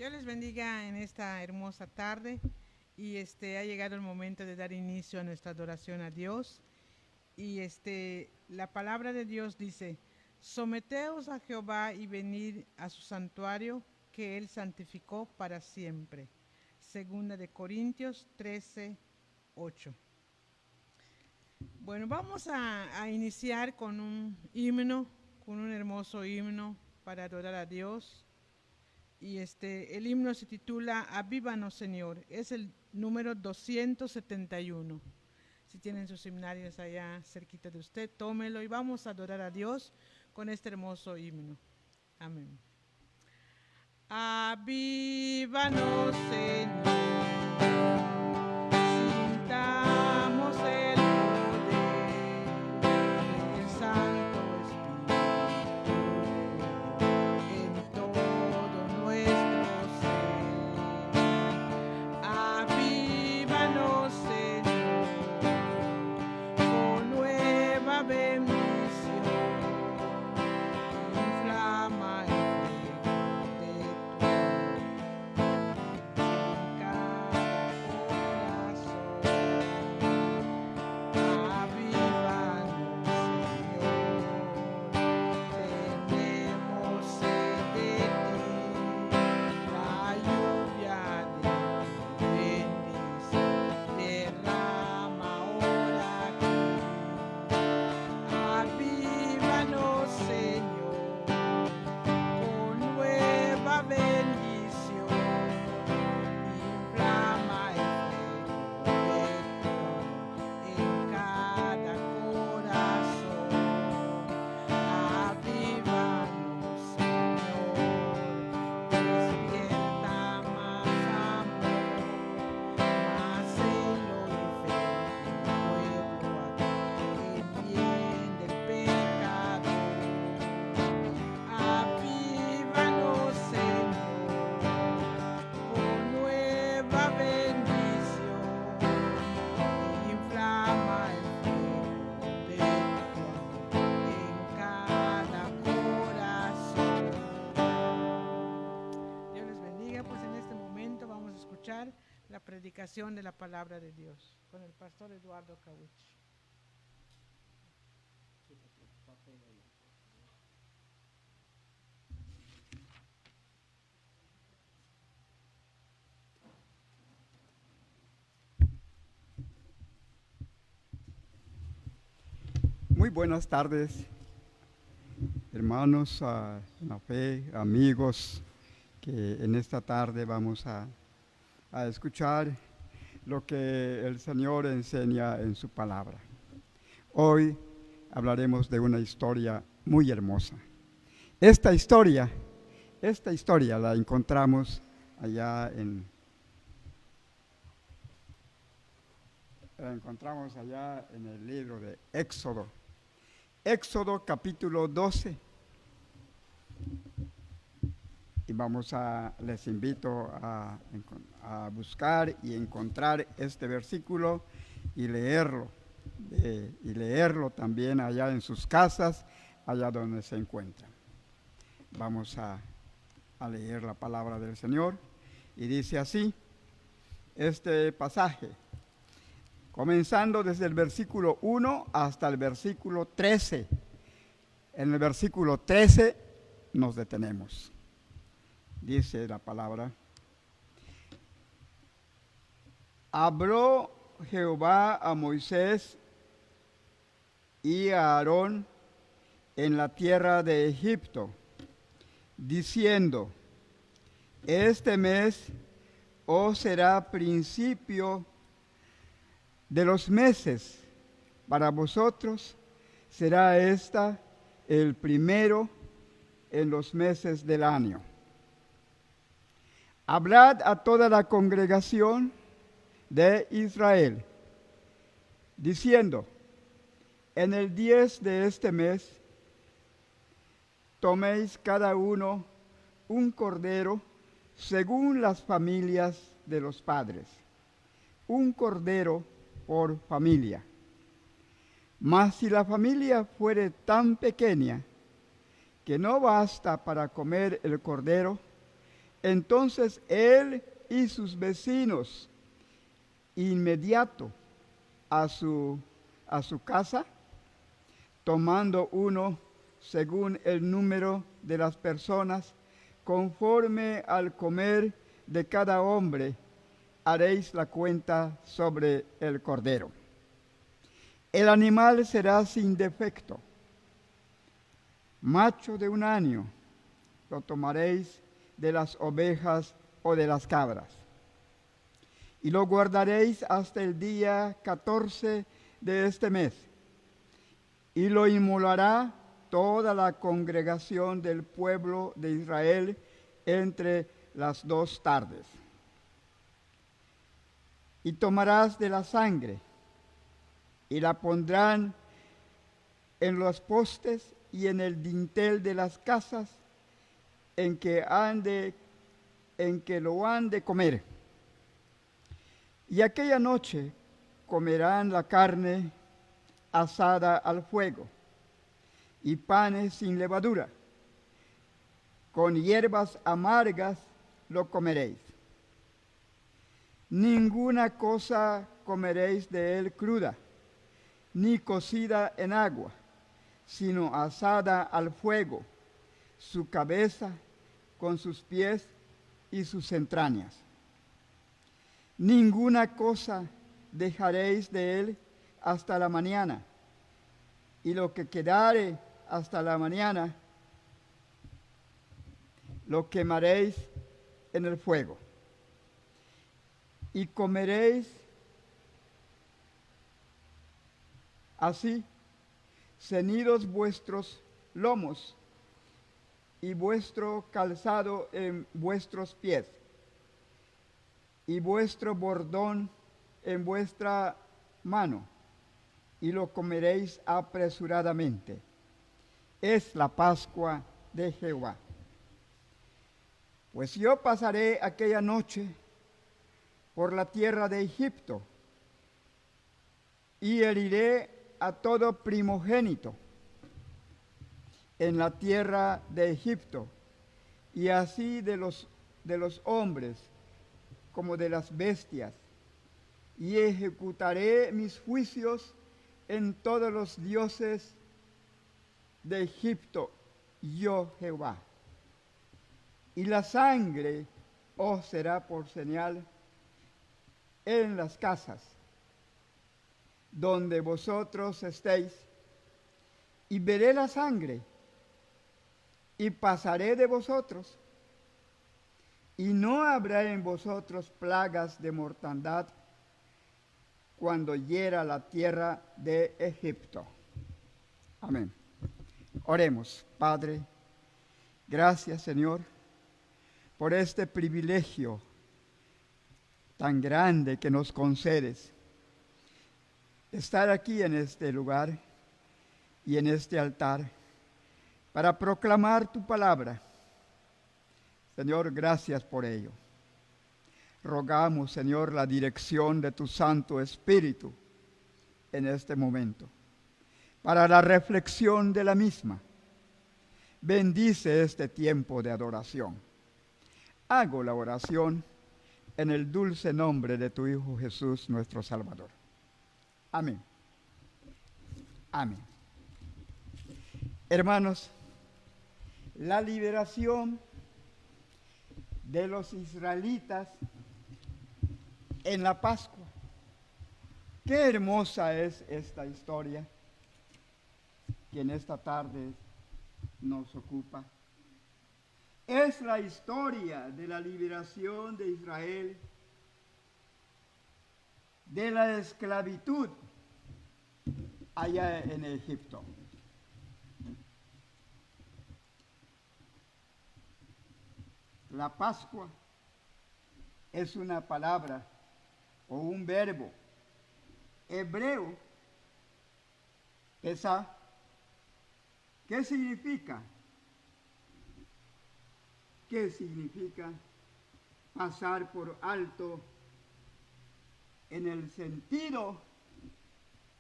Dios les bendiga en esta hermosa tarde y ha llegado el momento de dar inicio a nuestra adoración a Dios. Y la palabra de Dios dice: someteos a Jehová y venid a su santuario que él santificó para siempre. Segunda de Corintios 13:8. Bueno, vamos a iniciar con un himno, con un hermoso himno para adorar a Dios. Y el himno se titula Avívanos, Señor. Es el número 271. Si tienen sus himnarios allá cerquita de usted, tómelo y vamos a adorar a Dios con este hermoso himno. Amén. Avívanos, Señor. Sintamos el poder del Santo Espíritu en todo nuestro ser. Avívanos, Señor, con nueva bendición. Inflama el fuego de tu amor en cada corazón. Avívanos, Señor, tenemos sed de ti, la lluvia de tu bendición derrama ahora aquí. Avívanos, Señor, con nueva bendición. Inflama el fuego de tu amor en cada corazón. Avívanos, Señor, despierta más amor, más celo y fe en tu pueblo que entiende el pecado. Avívanos, Señor, con nueva bendición. Inflama el fuego de tu amor en cada corazón. Dios les bendiga. Pues en este momento vamos a escuchar la predicación de la palabra de Dios con el pastor Eduardo Kawich. Muy buenas tardes, hermanos en la fe, amigos, que en esta tarde vamos a escuchar lo que el Señor enseña en su palabra. Hoy hablaremos de una historia muy hermosa. Esta historia la encontramos allá en el libro de Éxodo. Éxodo capítulo 12. Y les invito a buscar y encontrar este versículo y leerlo también allá en sus casas, allá donde se encuentran. Vamos a leer la palabra del Señor y dice así este pasaje, comenzando desde el versículo 1 hasta el versículo 13. En el versículo 13 nos detenemos. Dice la palabra: habló Jehová a Moisés y a Aarón en la tierra de Egipto, diciendo: este mes os será principio de los meses, para vosotros será el primero en los meses del año. Hablad a toda la congregación de Israel, diciendo: en el 10 de este mes toméis cada uno un cordero según las familias de los padres, un cordero por familia. Mas si la familia fuere tan pequeña que no basta para comer el cordero, Entonces él y sus vecinos, inmediato a su casa, tomando uno según el número de las personas, conforme al comer de cada hombre, haréis la cuenta sobre el cordero. El animal será sin defecto, macho de 1 año, lo tomaréis de las ovejas o de las cabras, y lo guardaréis hasta el día 14 de este mes, y lo inmolará toda la congregación del pueblo de Israel entre las 2 tardes. Y tomarás de la sangre, y la pondrán en los postes y en el dintel de las casas en que lo han de comer. Y aquella noche comerán la carne asada al fuego, y panes sin levadura, con hierbas amargas lo comeréis. Ninguna cosa comeréis de él cruda, ni cocida en agua, sino asada al fuego, su cabeza con sus pies y sus entrañas. Ninguna cosa dejaréis de él hasta la mañana, y lo que quedare hasta la mañana lo quemaréis en el fuego. Y comeréis así, ceñidos vuestros lomos y vuestro calzado en vuestros pies, y vuestro bordón en vuestra mano, y lo comeréis apresuradamente. Es la Pascua de Jehová. Pues yo pasaré aquella noche por la tierra de Egipto, y heriré a todo primogénito en la tierra de Egipto, y así de los hombres como de las bestias, y ejecutaré mis juicios en todos los dioses de Egipto, yo Jehová. Y la sangre os será por señal en las casas donde vosotros estéis, y veré la sangre, y pasaré de vosotros, y no habrá en vosotros plagas de mortandad cuando hiera la tierra de Egipto. Amén. Oremos. Padre, gracias, Señor, por este privilegio tan grande que nos concedes, estar aquí en este lugar y en este altar para proclamar tu palabra. Señor, gracias por ello. Rogamos, Señor, la dirección de tu Santo Espíritu en este momento, para la reflexión de la misma. Bendice este tiempo de adoración. Hago la oración en el dulce nombre de tu Hijo Jesús, nuestro Salvador. Amén. Amén. Hermanos, la liberación de los israelitas en la Pascua. Qué hermosa es esta historia que en esta tarde nos ocupa. Es la historia de la liberación de Israel de la esclavitud allá en Egipto. La Pascua es una palabra o un verbo hebreo, pesá. ¿Qué significa? ¿Qué significa pasar por alto en el sentido,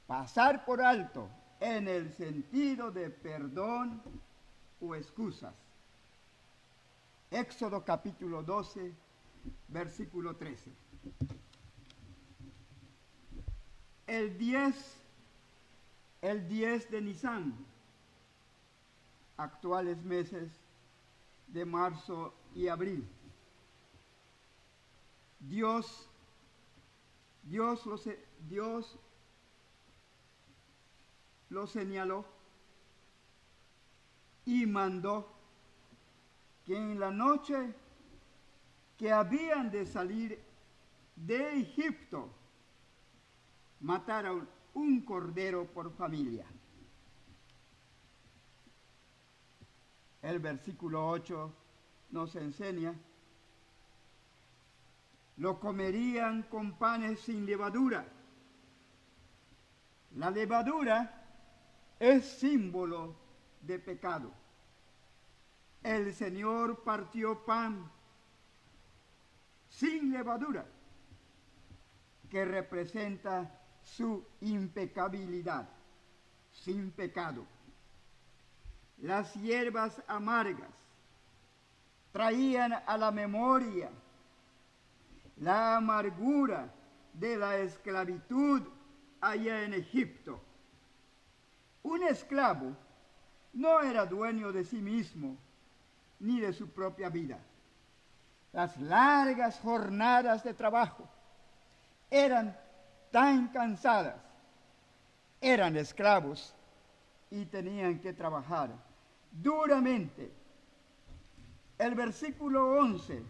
pasar por alto en el sentido de perdón o excusas? Éxodo capítulo 12, versículo 13. El 10 de Nisan, actuales meses de marzo y abril. Dios lo señaló y mandó que en la noche que habían de salir de Egipto, mataron un cordero por familia. El versículo 8 nos enseña: lo comerían con panes sin levadura. La levadura es símbolo de pecado. El Señor partió pan sin levadura, que representa su impecabilidad, sin pecado. Las hierbas amargas traían a la memoria la amargura de la esclavitud allá en Egipto. Un esclavo no era dueño de sí mismo ni de su propia vida. Las largas jornadas de trabajo eran tan cansadas, eran esclavos y tenían que trabajar duramente. El versículo 11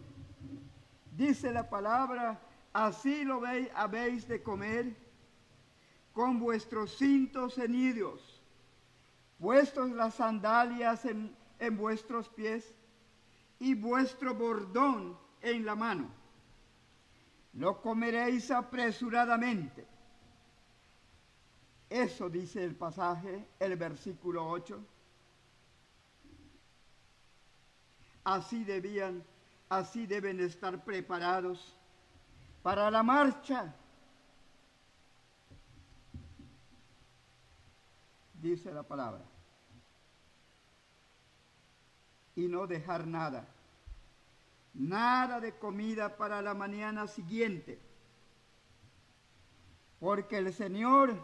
dice la palabra: así lo habéis de comer con vuestros cintos ceñidos, puestos las sandalias en vuestros pies y vuestro bordón en la mano. Lo comeréis apresuradamente. Eso dice el pasaje, el versículo 8. Así deben estar preparados para la marcha. Dice la palabra. Y no dejar nada de comida para la mañana siguiente, porque el Señor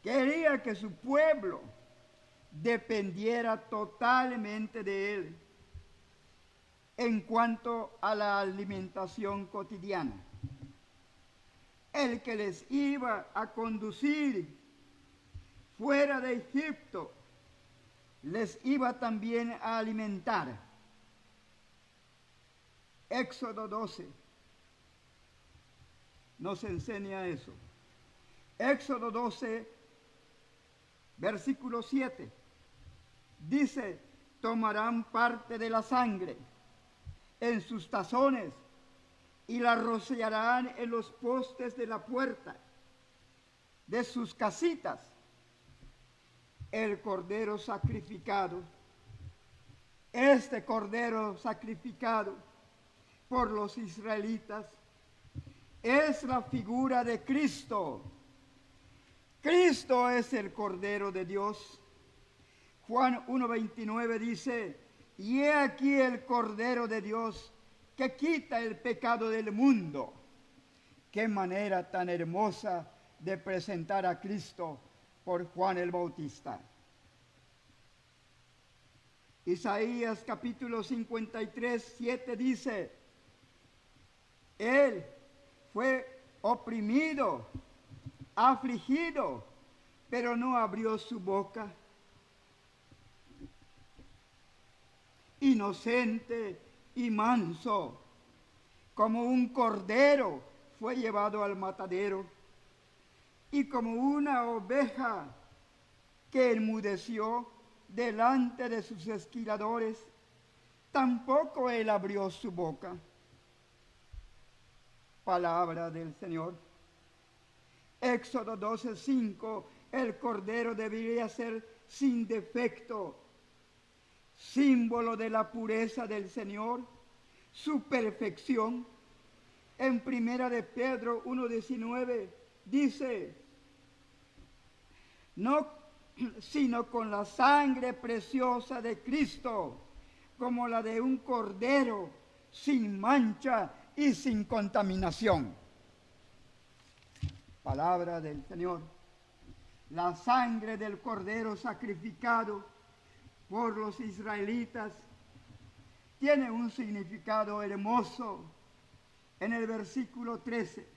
quería que su pueblo dependiera totalmente de Él en cuanto a la alimentación cotidiana. El que les iba a conducir fuera de Egipto les iba también a alimentar. Éxodo 12 nos enseña eso. Éxodo 12, versículo 7, dice: tomarán parte de la sangre en sus tazones y la rociarán en los postes de la puerta de sus casitas. El cordero sacrificado, este cordero sacrificado por los israelitas, es la figura de Cristo. Cristo es el Cordero de Dios. Juan 1:29 dice: y he aquí el Cordero de Dios que quita el pecado del mundo. Qué manera tan hermosa de presentar a Cristo por Juan el Bautista. Isaías capítulo 53, 7 dice: Él fue oprimido, afligido, pero no abrió su boca. Inocente y manso, como un cordero fue llevado al matadero, y como una oveja que enmudeció delante de sus esquiladores, tampoco él abrió su boca. Palabra del Señor. Éxodo 12:5, el cordero debería ser sin defecto, símbolo de la pureza del Señor, su perfección. En primera de Pedro 1:19 dice: no sino con la sangre preciosa de Cristo, como la de un cordero sin mancha y sin contaminación. Palabra del Señor. La sangre del cordero sacrificado por los israelitas tiene un significado hermoso. En el versículo 13,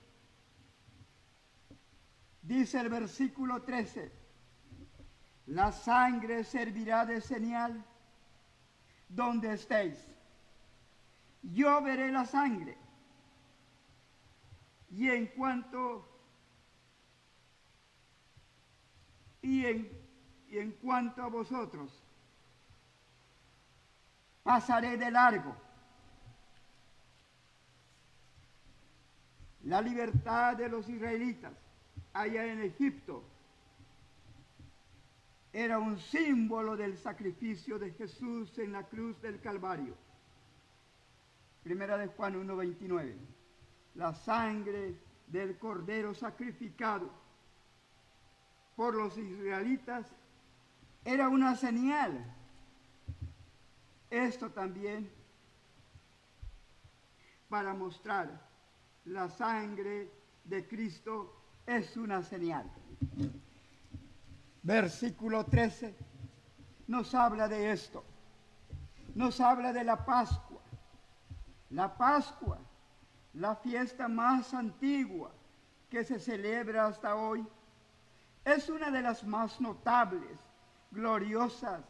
dice el versículo 13, la sangre servirá de señal donde estéis. Yo veré la sangre, y en cuanto a vosotros, pasaré de largo. La libertad de los israelitas allá en Egipto era un símbolo del sacrificio de Jesús en la cruz del Calvario. Primera de Juan 1:29. La sangre del cordero sacrificado por los israelitas era una señal. Esto también para mostrar la sangre de Cristo es una señal. Versículo 13 nos habla de esto. Nos habla de la Pascua. La Pascua, la fiesta más antigua que se celebra hasta hoy, es una de las más notables, gloriosas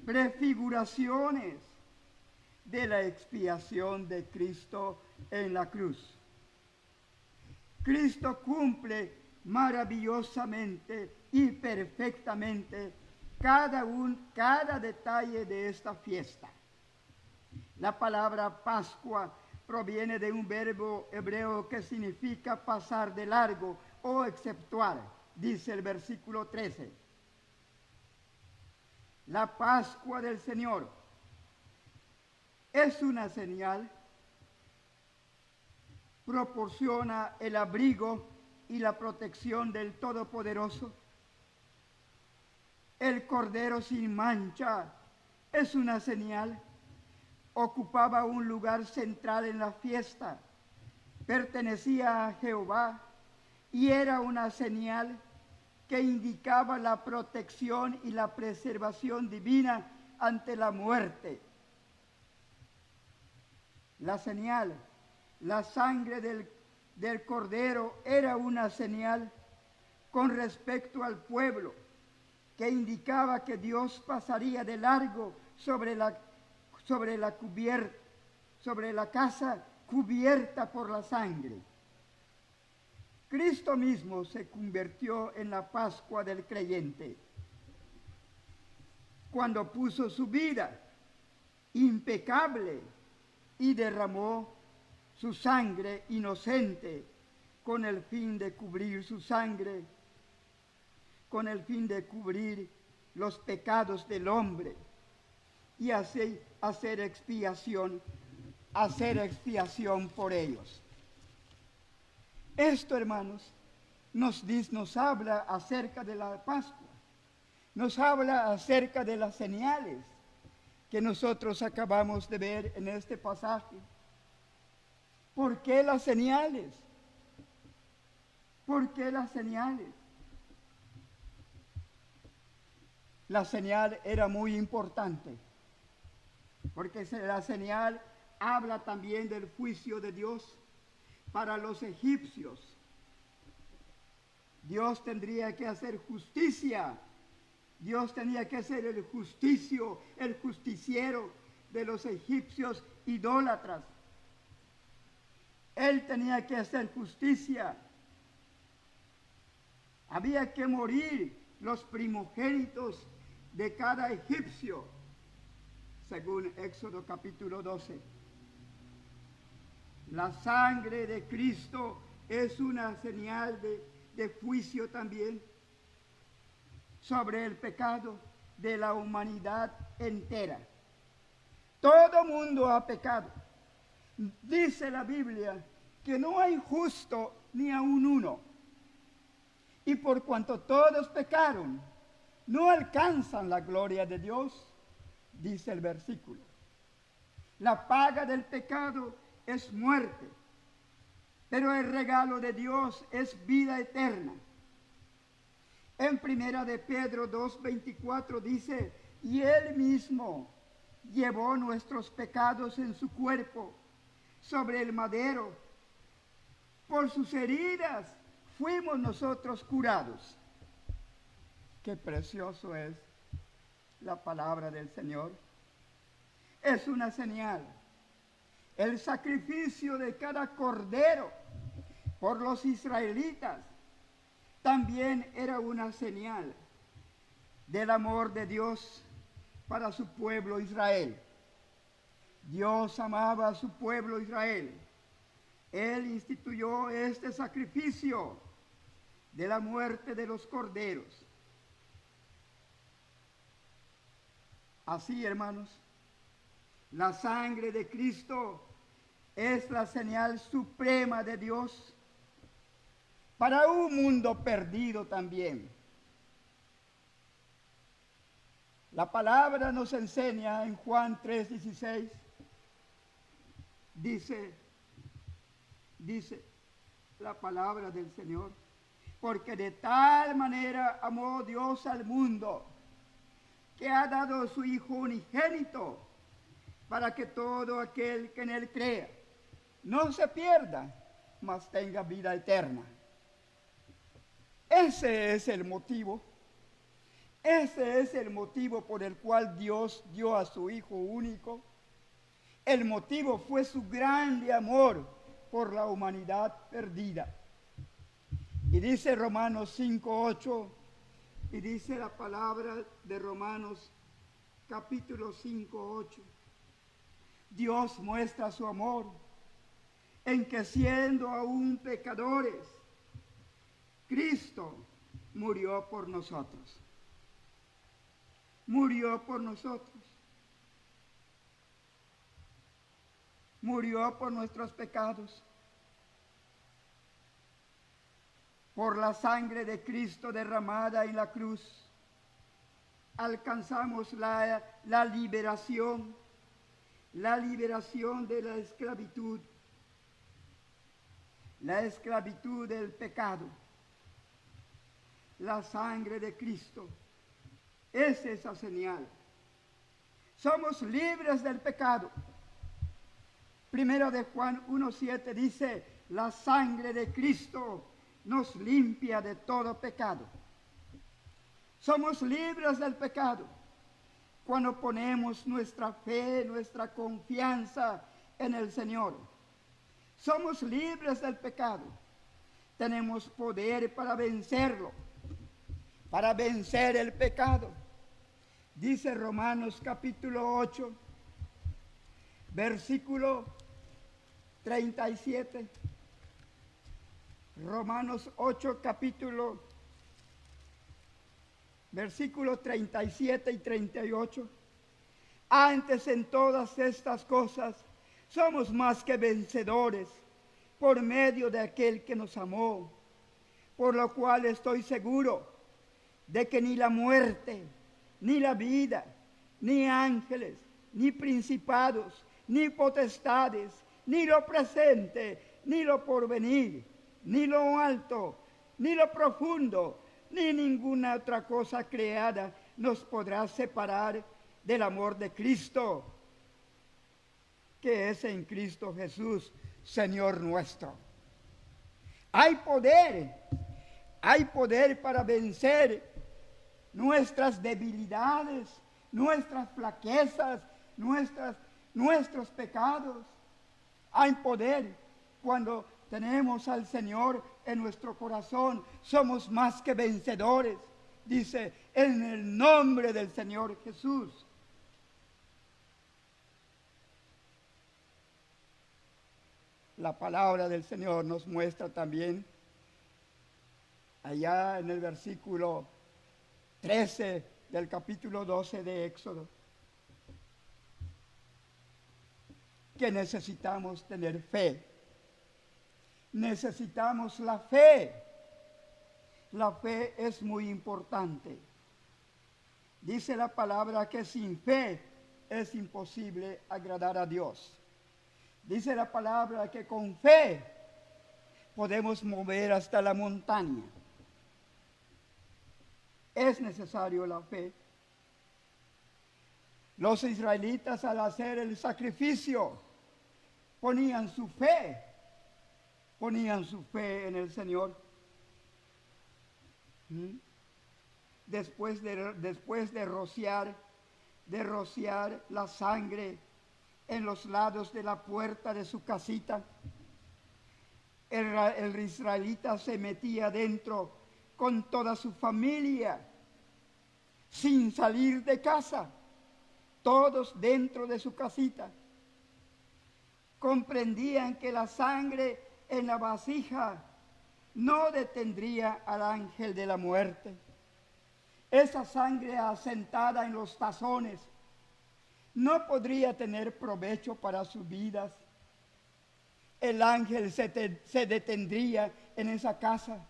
prefiguraciones de la expiación de Cristo en la cruz. Cristo cumple maravillosamente y perfectamente cada detalle de esta fiesta. La palabra Pascua proviene de un verbo hebreo que significa pasar de largo o exceptuar, dice el versículo 13. La Pascua del Señor es una señal, proporciona el abrigo y la protección del Todopoderoso. El Cordero sin mancha es una señal, ocupaba un lugar central en la fiesta, pertenecía a Jehová y era una señal que indicaba la protección y la preservación divina ante la muerte. La señal, la sangre del Cordero era una señal con respecto al pueblo, que indicaba que Dios pasaría de largo sobre la casa cubierta por la sangre. Cristo mismo se convirtió en la Pascua del creyente cuando puso su vida impecable y derramó su sangre inocente con el fin de cubrir su sangre, con el fin de cubrir los pecados del hombre y así hacer expiación por ellos. Esto, hermanos, nos habla acerca de la Pascua, nos habla acerca de las señales que nosotros acabamos de ver en este pasaje. ¿Por qué las señales? ¿Por qué las señales? La señal era muy importante, porque la señal habla también del juicio de Dios para los egipcios. Dios tendría que hacer justicia. Dios tenía que ser el justiciero de los egipcios idólatras. Él tenía que hacer justicia. Había que morir los primogénitos de cada egipcio, según Éxodo capítulo 12. La sangre de Cristo es una señal de juicio también sobre el pecado de la humanidad entera. Todo mundo ha pecado. Dice la Biblia que no hay justo ni aun uno. Y por cuanto todos pecaron, no alcanzan la gloria de Dios, dice el versículo. La paga del pecado es muerte, pero el regalo de Dios es vida eterna. En primera de Pedro 2:24 dice, y Él mismo llevó nuestros pecados en su cuerpo sobre el madero. Por sus heridas fuimos nosotros curados. Qué precioso es la palabra del Señor. Es una señal. El sacrificio de cada cordero por los israelitas también era una señal del amor de Dios para su pueblo Israel. Dios amaba a su pueblo Israel. Él instituyó este sacrificio de la muerte de los corderos. Así, hermanos, la sangre de Cristo es la señal suprema de Dios para un mundo perdido también. La palabra nos enseña en Juan 3:16, dice la palabra del Señor, porque de tal manera amó Dios al mundo, que ha dado a su Hijo unigénito, para que todo aquel que en Él crea no se pierda, mas tenga vida eterna. Ese es el motivo. Ese es el motivo por el cual Dios dio a su Hijo único. El motivo fue su grande amor por la humanidad perdida. Y dice Romanos 5:8, y dice la palabra de Romanos capítulo 5:8. Dios muestra su amor en que siendo aún pecadores, Cristo murió por nosotros. Murió por nosotros. Murió por nuestros pecados. Por la sangre de Cristo derramada en la cruz, alcanzamos la liberación de la esclavitud del pecado. La sangre de Cristo es esa señal. Somos libres del pecado. Primero de Juan 1:7 dice, la sangre de Cristo nos limpia de todo pecado. Somos libres del pecado cuando ponemos nuestra fe, nuestra confianza en el Señor. Somos libres del pecado. Tenemos poder para vencerlo, para vencer el pecado. Dice Romanos capítulo 8, versículo 37. Romanos 8, versículos 37 y 38. Antes en todas estas cosas somos más que vencedores por medio de aquel que nos amó, por lo cual estoy seguro de que ni la muerte, ni la vida, ni ángeles, ni principados, ni potestades, ni lo presente, ni lo porvenir, ni lo alto, ni lo profundo, ni ninguna otra cosa creada nos podrá separar del amor de Cristo, que es en Cristo Jesús, Señor nuestro. Hay poder para vencer nuestras debilidades, nuestras flaquezas, nuestros pecados. Hay poder cuando tenemos al Señor en nuestro corazón. Somos más que vencedores, dice, en el nombre del Señor Jesús. La palabra del Señor nos muestra también, allá en el versículo 13 del capítulo 12 de Éxodo, que necesitamos tener fe. Necesitamos la fe la fe es muy importante. Dice la palabra que sin fe es imposible agradar a Dios. Dice la palabra que con fe podemos mover hasta la montaña. Es necesario la fe. Los israelitas, al hacer el sacrificio, ponían su fe en el Señor. Después de rociar la sangre en los lados de la puerta de su casita, el israelita se metía dentro con toda su familia, sin salir de casa, todos dentro de su casita. Comprendían que la sangre en la vasija no detendría al ángel de la muerte. Esa sangre asentada en los tazones no podría tener provecho para sus vidas. El ángel se detendría en esa casa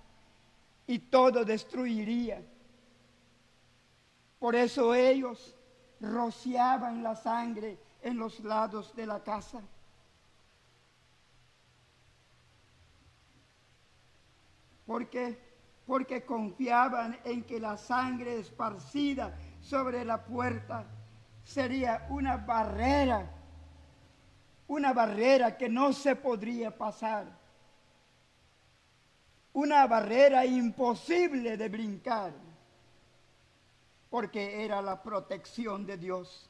y todo destruiría. Por eso ellos rociaban la sangre en los lados de la casa. Porque confiaban en que la sangre esparcida sobre la puerta sería una barrera que no se podría pasar, una barrera imposible de brincar, porque era la protección de Dios.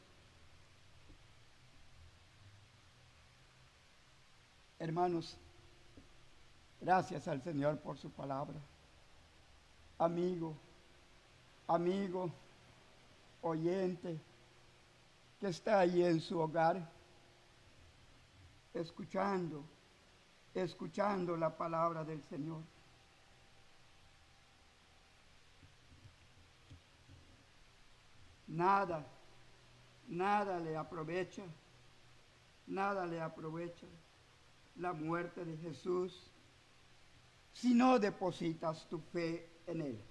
Hermanos, gracias al Señor por su palabra. Amigo, oyente, que está ahí en su hogar, escuchando la palabra del Señor. Nada le aprovecha la muerte de Jesús si no depositas tu fe en Él.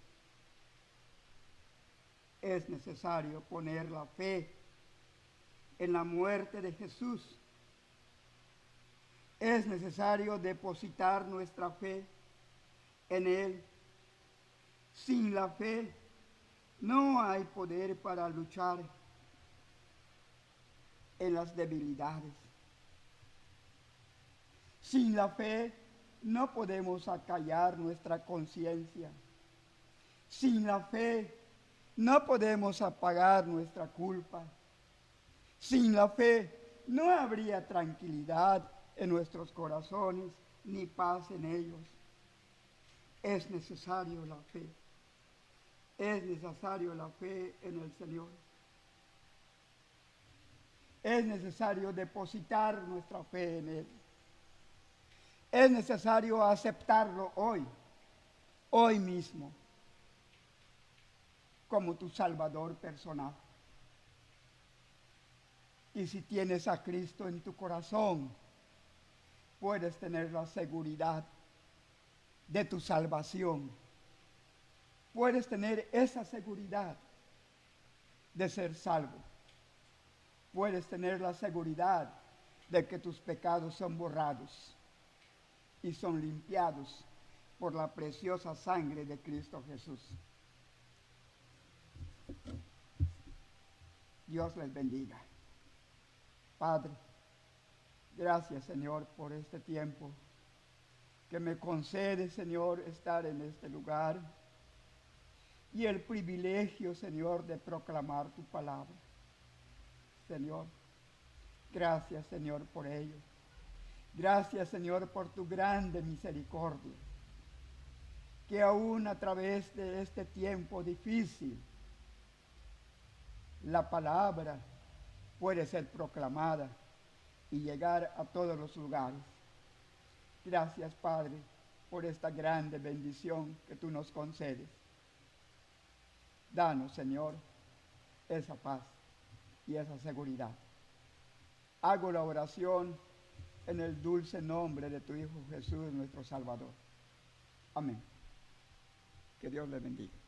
Es necesario poner la fe en la muerte de Jesús. Es necesario depositar nuestra fe en Él. Sin la fe no hay poder para luchar en las debilidades. Sin la fe no podemos acallar nuestra conciencia. Sin la fe no podemos apagar nuestra culpa. Sin la fe no habría tranquilidad en nuestros corazones ni paz en ellos. Es necesario la fe. Es necesario la fe en el Señor. Es necesario depositar nuestra fe en Él. Es necesario aceptarlo hoy mismo, como tu Salvador personal. Y si tienes a Cristo en tu corazón, puedes tener la seguridad de tu salvación. Puedes tener esa seguridad de ser salvo. Puedes tener la seguridad de que tus pecados son borrados y son limpiados por la preciosa sangre de Cristo Jesús. Dios les bendiga. Padre, gracias, Señor, por este tiempo que me concede, Señor, estar en este lugar y el privilegio, Señor, de proclamar tu palabra. Señor, gracias, Señor, por ello. Gracias, Señor, por tu grande misericordia, que aún a través de este tiempo difícil, la palabra puede ser proclamada y llegar a todos los lugares. Gracias, Padre, por esta grande bendición que tú nos concedes. Danos, Señor, esa paz y esa seguridad. Hago la oración en el dulce nombre de tu Hijo Jesús, nuestro Salvador. Amén. Que Dios le bendiga.